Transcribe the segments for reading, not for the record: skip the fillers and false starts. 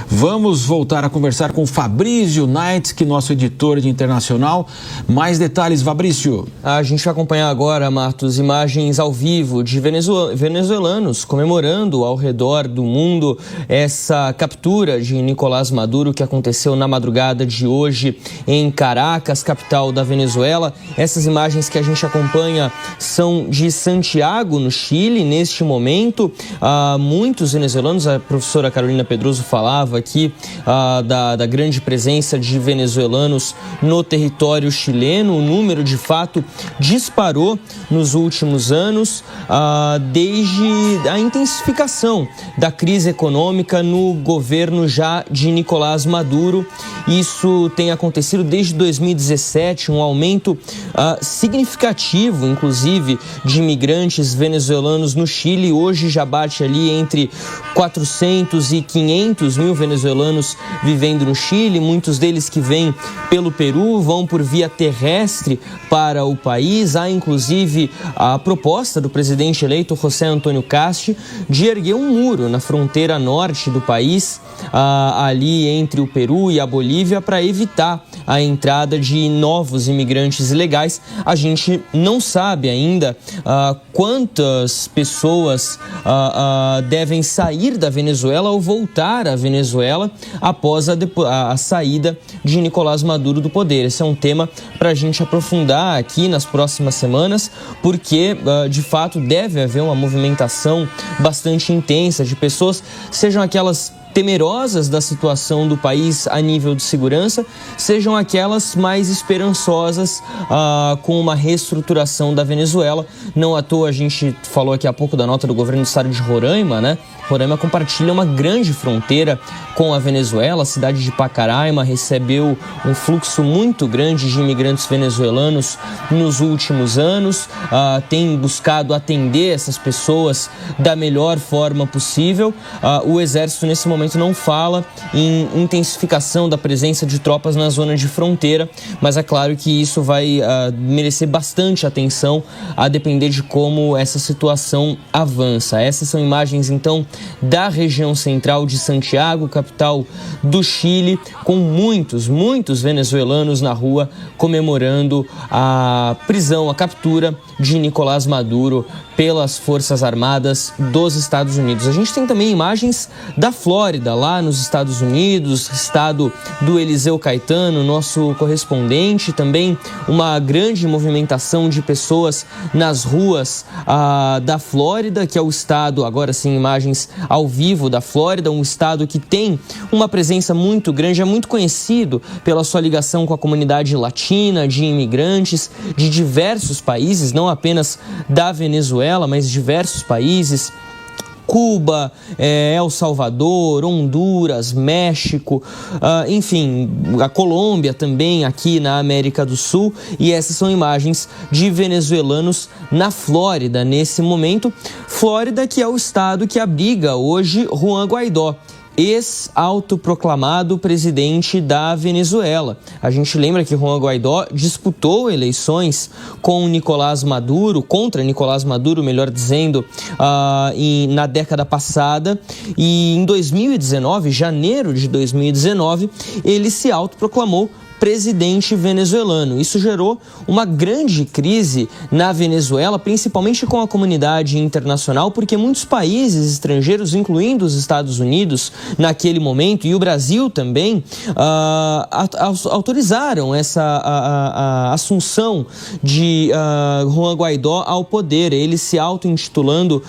Vamos voltar a conversar com Fabrício Naitsky, nosso editor de internacional. Mais detalhes, Fabrício. A gente vai acompanhar agora, Martos, imagens ao vivo de venezuelanos comemorando ao redor do mundo essa captura de Nicolás Maduro que aconteceu na madrugada de hoje em Caracas, capital da Venezuela. Essas imagens que a gente acompanha são de Santiago, no Chile, neste momento. Muitos venezuelanos, a professora Carolina Pedroso falava aqui da grande presença de venezuelanos no território chileno. O número, de fato, disparou nos últimos anos, desde a intensificação da crise econômica no governo já de Nicolás Maduro. Isso tem acontecido desde 2017, um aumento significativo, inclusive, de imigrantes venezuelanos no Chile. Hoje já bate ali entre 400 e 500 mil venezuelanos vivendo no Chile, muitos deles que vêm pelo Peru, vão por via terrestre para o país. Há, inclusive, a proposta do presidente eleito, José Antônio Cast, de erguer um muro na fronteira norte do país, ali entre o Peru e a Bolívia, para evitar a entrada de novos imigrantes ilegais. A gente não sabe ainda quantas pessoas devem sair da Venezuela ou voltar à Venezuela após a saída de Nicolás Maduro do poder. Esse é um tema para a gente aprofundar aqui nas próximas semanas, porque de fato deve haver uma movimentação bastante intensa de pessoas, sejam aquelas temerosas da situação do país a nível de segurança, sejam aquelas mais esperançosas com uma reestruturação da Venezuela. Não à toa a gente falou aqui há pouco da nota do governo do estado de Roraima, né? Roraima compartilha uma grande fronteira com a Venezuela. A cidade de Pacaraima recebeu um fluxo muito grande de imigrantes venezuelanos nos últimos anos. Tem buscado atender essas pessoas da melhor forma possível. O Exército, nesse momento, não fala em intensificação da presença de tropas na zona de fronteira, mas é claro que isso vai merecer bastante atenção a depender de como essa situação avança. Essas são imagens, então, da região central de Santiago, capital do Chile, com muitos venezuelanos na rua comemorando a prisão, a captura de Nicolás Maduro pelas Forças Armadas dos Estados Unidos. A gente tem também imagens da Flórida, lá nos Estados Unidos, estado do Eliseu Caetano, nosso correspondente. Também uma grande movimentação de pessoas nas ruas da Flórida, que é o estado, agora sim, imagens ao vivo da Flórida, um estado que tem uma presença muito grande, é muito conhecido pela sua ligação com a comunidade latina, de imigrantes de diversos países, não apenas da Venezuela, mas diversos países. Cuba, El Salvador, Honduras, México, enfim, a Colômbia também aqui na América do Sul. E essas são imagens de venezuelanos na Flórida nesse momento. Flórida, que é o estado que abriga hoje Juan Guaidó, ex-autoproclamado presidente da Venezuela. A gente lembra que Juan Guaidó disputou eleições com Nicolás Maduro, contra Nicolás Maduro, melhor dizendo, na década passada, e em 2019, janeiro de 2019, ele se autoproclamou presidente venezuelano. Isso gerou uma grande crise na Venezuela, principalmente com a comunidade internacional, porque muitos países estrangeiros, incluindo os Estados Unidos, naquele momento, e o Brasil também, autorizaram essa assunção de Juan Guaidó ao poder, ele se auto-intitulando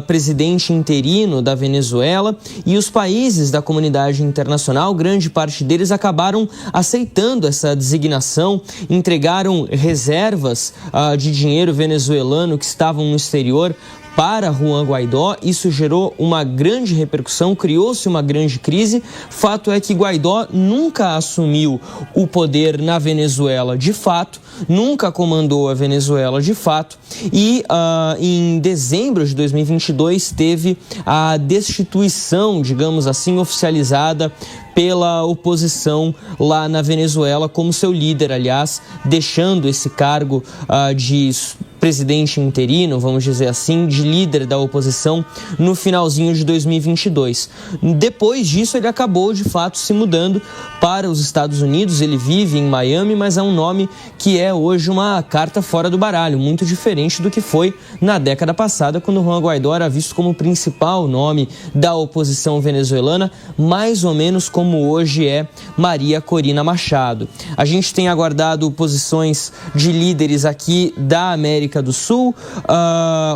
presidente interino da Venezuela, e os países da comunidade internacional, grande parte deles, acabaram aceitando essa designação, entregaram reservas de dinheiro venezuelano que estavam no exterior para Juan Guaidó. Isso gerou uma grande repercussão, criou-se uma grande crise. Fato é que Guaidó nunca assumiu o poder na Venezuela de fato, nunca comandou a Venezuela de fato, e em dezembro de 2022 teve a destituição, digamos assim, oficializada pela oposição lá na Venezuela, como seu líder, aliás, deixando esse cargo de presidente interino, vamos dizer assim, de líder da oposição no finalzinho de 2022. Depois disso, ele acabou, de fato, se mudando para os Estados Unidos. Ele vive em Miami, mas é um nome que é hoje uma carta fora do baralho, muito diferente do que foi na década passada, quando Juan Guaidó era visto como o principal nome da oposição venezuelana, mais ou menos como hoje é Maria Corina Machado. A gente tem aguardado posições de líderes aqui da América do Sul.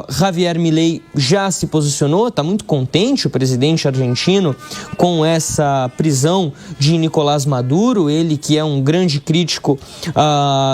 Javier Milei já se posicionou, está muito contente, o presidente argentino, com essa prisão de Nicolás Maduro, ele que é um grande crítico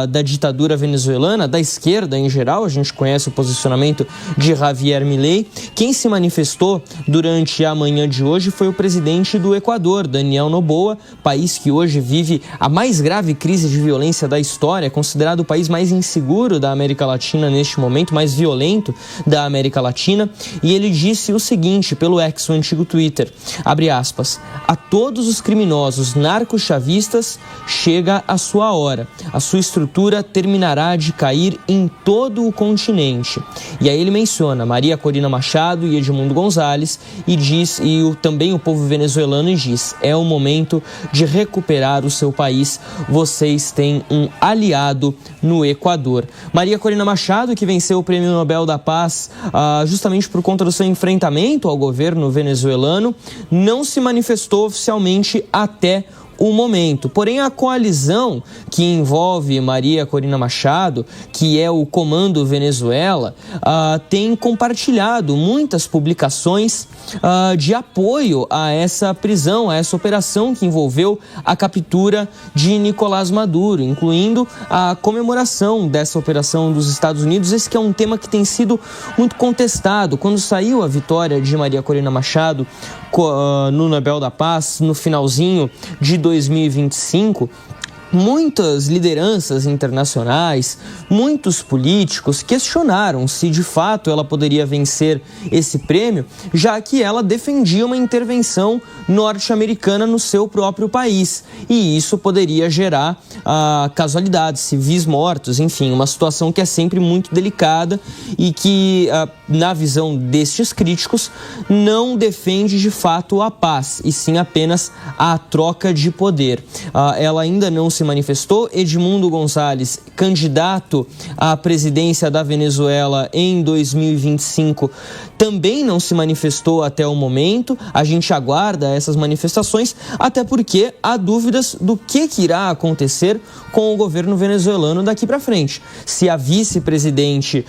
da ditadura venezuelana, da esquerda em geral. A gente conhece o posicionamento de Javier Milei. Quem se manifestou durante a manhã de hoje foi o presidente do Equador, Daniel Noboa, país que hoje vive a mais grave crise de violência da história, considerado o país mais inseguro da América Latina neste momento, mais violento da América Latina, e ele disse o seguinte pelo X, o antigo Twitter, abre aspas, a todos os criminosos narco-chavistas chega a sua hora, a sua estrutura terminará de cair em todo o continente. E aí ele menciona Maria Corina Machado e Edmundo Gonzalez e diz, também o povo venezuelano, e diz, é o momento de recuperar o seu país, vocês têm um aliado no Equador. Maria Corina Machado, que venceu o Prêmio Nobel da Paz justamente por conta do seu enfrentamento ao governo venezuelano, não se manifestou oficialmente até o momento. Porém, a coalizão que envolve Maria Corina Machado, que é o Comando Venezuela, tem compartilhado muitas publicações de apoio a essa prisão, a essa operação que envolveu a captura de Nicolás Maduro, incluindo a comemoração dessa operação dos Estados Unidos. Esse que é um tema que tem sido muito contestado. Quando saiu a vitória de Maria Corina Machado no Nobel da Paz, no finalzinho de 2025, muitas lideranças internacionais, muitos políticos questionaram se de fato ela poderia vencer esse prêmio, já que ela defendia uma intervenção norte-americana no seu próprio país. E isso poderia gerar casualidades, civis mortos, enfim, uma situação que é sempre muito delicada e que, na visão destes críticos, não defende de fato a paz, e sim apenas a troca de poder. Ela ainda não se manifestou. Edmundo Gonzalez, candidato à presidência da Venezuela em 2025, também não se manifestou até o momento. A gente aguarda essas manifestações, até porque há dúvidas do que irá acontecer com o governo venezuelano daqui para frente. Se a vice-presidente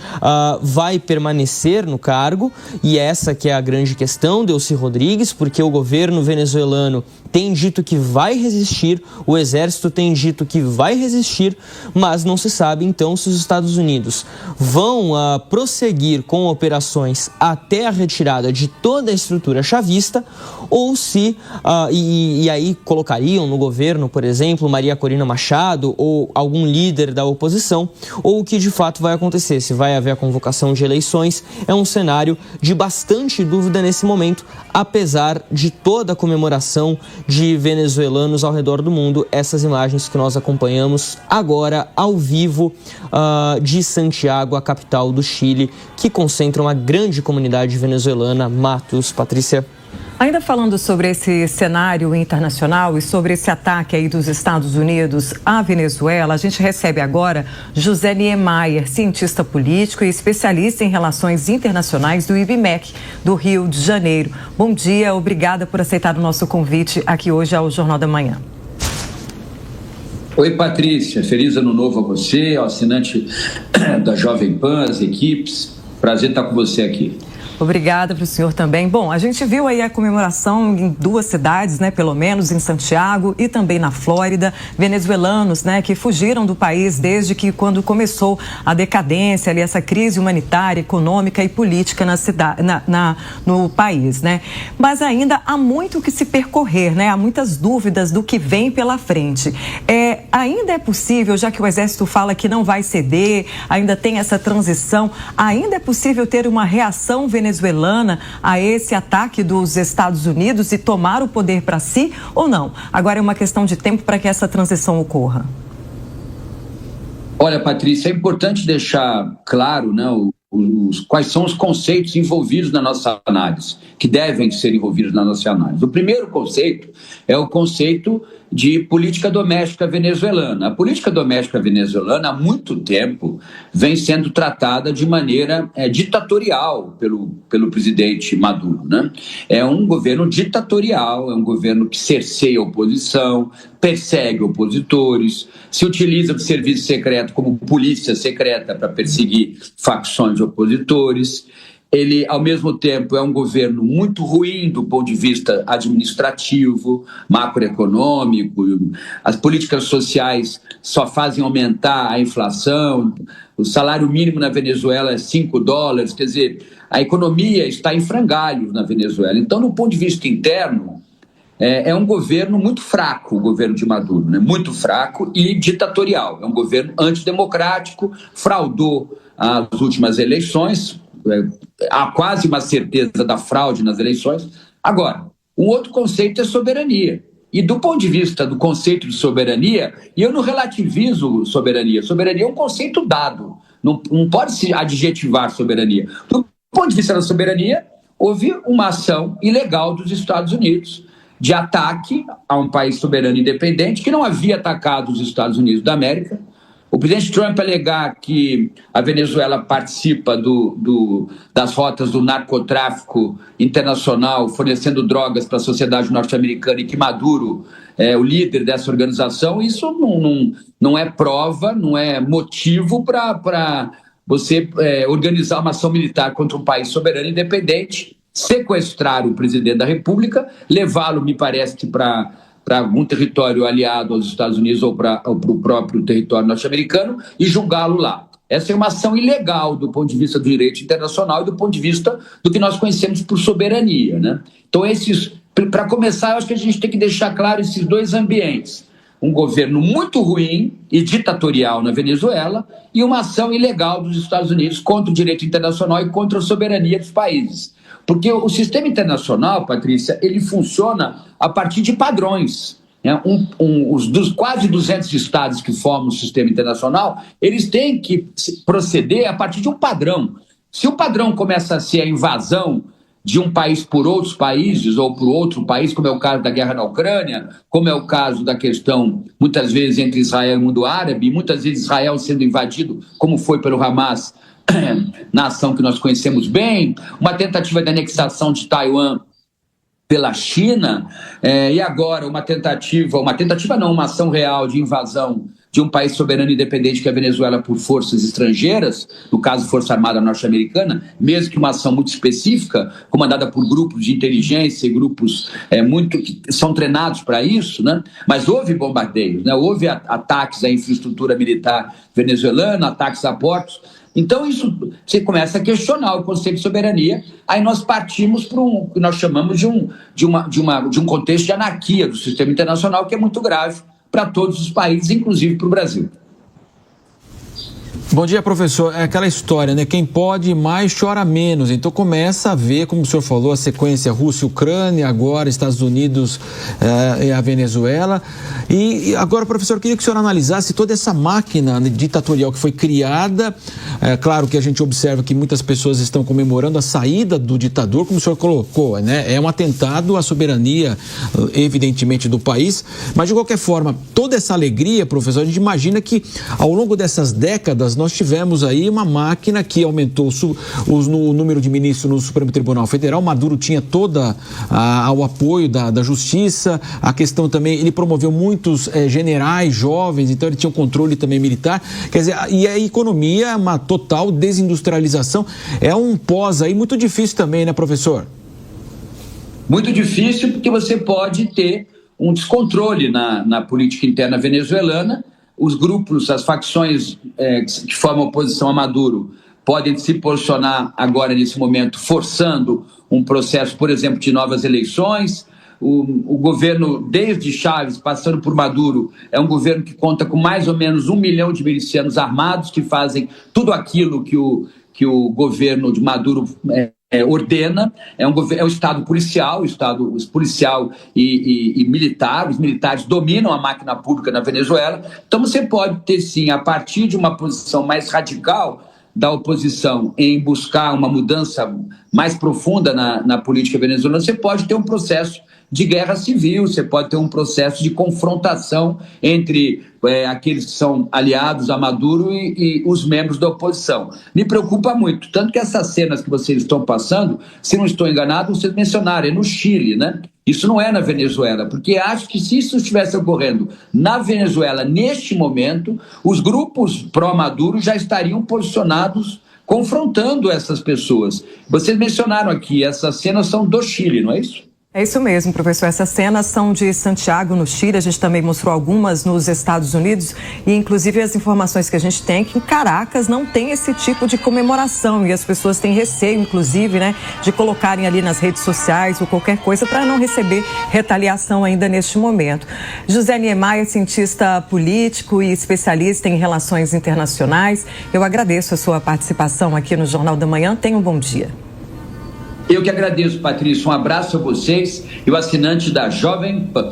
vai permanecer no cargo, e essa que é a grande questão, Delcy Rodrigues, porque o governo venezuelano tem dito que vai resistir, o exército tem dito que vai resistir, mas não se sabe então se os Estados Unidos vão prosseguir com operações até a retirada de toda a estrutura chavista, ou se, e aí colocariam no governo, por exemplo, Maria Corina Machado ou algum líder da oposição, ou o que de fato vai acontecer, se vai haver a convocação de eleições. É um cenário de bastante dúvida nesse momento, apesar de toda a comemoração de venezuelanos ao redor do mundo. Essas imagens que nós acompanhamos agora ao vivo de Santiago, a capital do Chile, que concentra uma grande comunidade venezuelana. Matos, Patrícia. Ainda falando sobre esse cenário internacional e sobre esse ataque aí dos Estados Unidos à Venezuela, a gente recebe agora José Niemeyer, cientista político e especialista em relações internacionais do IBMEC, do Rio de Janeiro. Bom dia, obrigada por aceitar o nosso convite aqui hoje ao Jornal da Manhã. Oi, Patrícia, feliz ano novo a você, ao assinante da Jovem Pan, as equipes. Prazer estar com você aqui. Obrigada para o senhor também. Bom, a gente viu aí a comemoração em duas cidades, né, pelo menos em Santiago e também na Flórida, venezuelanos, né, que fugiram do país desde que quando começou a decadência ali, essa crise humanitária, econômica e política na cidade, no país, né? Mas ainda há muito que se percorrer, né? Há muitas dúvidas do que vem pela frente. Ainda é possível, já que o Exército fala que não vai ceder, ainda tem essa transição, ainda é possível ter uma reação venezuelana a esse ataque dos Estados Unidos e tomar o poder para si ou não? Agora é uma questão de tempo para que essa transição ocorra. Olha, Patrícia, é importante deixar claro, né, quais são os conceitos envolvidos na nossa análise, que devem ser envolvidos na nossa análise. O primeiro conceito é o conceito de política doméstica venezuelana. A política doméstica venezuelana, há muito tempo, vem sendo tratada de maneira ditatorial pelo presidente Maduro, né? É um governo ditatorial, é um governo que cerceia a oposição, persegue opositores, se utiliza do serviço secreto como polícia secreta para perseguir facções de opositores. Ele, ao mesmo tempo, é um governo muito ruim do ponto de vista administrativo, macroeconômico. As políticas sociais só fazem aumentar a inflação. O salário mínimo na Venezuela é $5. Quer dizer, a economia está em frangalhos na Venezuela. Então, do ponto de vista interno, é um governo muito fraco, o governo de Maduro, né? Muito fraco e ditatorial. É um governo antidemocrático, fraudou as últimas eleições. Há quase uma certeza da fraude nas eleições. Agora, um outro conceito é soberania. E do ponto de vista do conceito de soberania, e eu não relativizo soberania. Soberania é um conceito dado. Não pode se adjetivar soberania. Do ponto de vista da soberania, houve uma ação ilegal dos Estados Unidos de ataque a um país soberano e independente que não havia atacado os Estados Unidos da América. O presidente Trump alegar que a Venezuela participa das rotas do narcotráfico internacional, fornecendo drogas para a sociedade norte-americana, e que Maduro é o líder dessa organização, isso não é prova, não é motivo para você organizar uma ação militar contra um país soberano e independente, sequestrar o presidente da República, levá-lo, me parece, para algum território aliado aos Estados Unidos ou para o próprio território norte-americano e julgá-lo lá. Essa é uma ação ilegal do ponto de vista do direito internacional e do ponto de vista do que nós conhecemos por soberania, né? Então, para começar, eu acho que a gente tem que deixar claro esses dois ambientes. Um governo muito ruim e ditatorial na Venezuela e uma ação ilegal dos Estados Unidos contra o direito internacional e contra a soberania dos países. Porque o sistema internacional, Patrícia, ele funciona a partir de padrões. Né? Dos quase 200 estados que formam o sistema internacional, eles têm que proceder a partir de um padrão. Se o padrão começa a ser a invasão de um país por outros países ou por outro país, como é o caso da guerra na Ucrânia, como é o caso da questão, muitas vezes, entre Israel e o mundo árabe, muitas vezes Israel sendo invadido, como foi pelo Hamas, na ação que nós conhecemos bem, uma tentativa de anexação de Taiwan pela China, e agora uma ação real de invasão de um país soberano e independente que é a Venezuela por forças estrangeiras, no caso Força Armada Norte-Americana, mesmo que uma ação muito específica, comandada por grupos de inteligência e grupos que são treinados para isso, né? Mas houve bombardeios, né? Houve ataques à infraestrutura militar venezuelana, ataques a portos. Então, isso você começa a questionar o conceito de soberania, aí nós partimos para o que nós chamamos de um contexto de anarquia do sistema internacional, que é muito grave para todos os países, inclusive para o Brasil. Bom dia, professor. É aquela história, né? Quem pode mais chora menos. Então começa a ver, como o senhor falou, a sequência Rússia, Ucrânia, agora Estados Unidos e a Venezuela. E agora, professor, eu queria que o senhor analisasse toda essa máquina ditatorial que foi criada. Claro que a gente observa que muitas pessoas estão comemorando a saída do ditador, como o senhor colocou, né? É um atentado à soberania, evidentemente, do país. Mas, de qualquer forma, toda essa alegria, professor, a gente imagina que ao longo dessas décadas nós tivemos aí uma máquina que aumentou o número de ministros no Supremo Tribunal Federal. Maduro tinha todo o apoio da justiça, a questão também, ele promoveu muitos generais jovens, então ele tinha um controle também militar, quer dizer, e a economia, uma total desindustrialização, é um pós aí muito difícil também, né, professor? Muito difícil, porque você pode ter um descontrole na política interna venezuelana. Os grupos, as facções que formam oposição a Maduro podem se posicionar agora, nesse momento, forçando um processo, por exemplo, de novas eleições. O governo, desde Chávez, passando por Maduro, é um governo que conta com mais ou menos 1 milhão de milicianos armados que fazem tudo aquilo que o governo de Maduro ordena, é um Estado policial, os policial e militar, os militares dominam a máquina pública na Venezuela. Então você pode ter sim, a partir de uma posição mais radical da oposição em buscar uma mudança mais profunda na política venezuelana, você pode ter um processo de guerra civil, você pode ter um processo de confrontação entre aqueles que são aliados a Maduro e os membros da oposição. Me preocupa muito, tanto que essas cenas que vocês estão passando, se não estou enganado, vocês mencionaram, é no Chile, né? Isso não é na Venezuela, porque acho que se isso estivesse ocorrendo na Venezuela neste momento, os grupos pró-Maduro já estariam posicionados confrontando essas pessoas. Vocês mencionaram aqui, essas cenas são do Chile, não é isso? É isso mesmo, professor. Essas cenas são de Santiago, no Chile. A gente também mostrou algumas nos Estados Unidos e, inclusive, as informações que a gente tem é que em Caracas não tem esse tipo de comemoração e as pessoas têm receio, inclusive, né, de colocarem ali nas redes sociais ou qualquer coisa para não receber retaliação ainda neste momento. José Niemeyer, cientista político e especialista em relações internacionais, eu agradeço a sua participação aqui no Jornal da Manhã. Tenha um bom dia. Eu que agradeço, Patrícia. Um abraço a vocês e o assinante da Jovem Pan.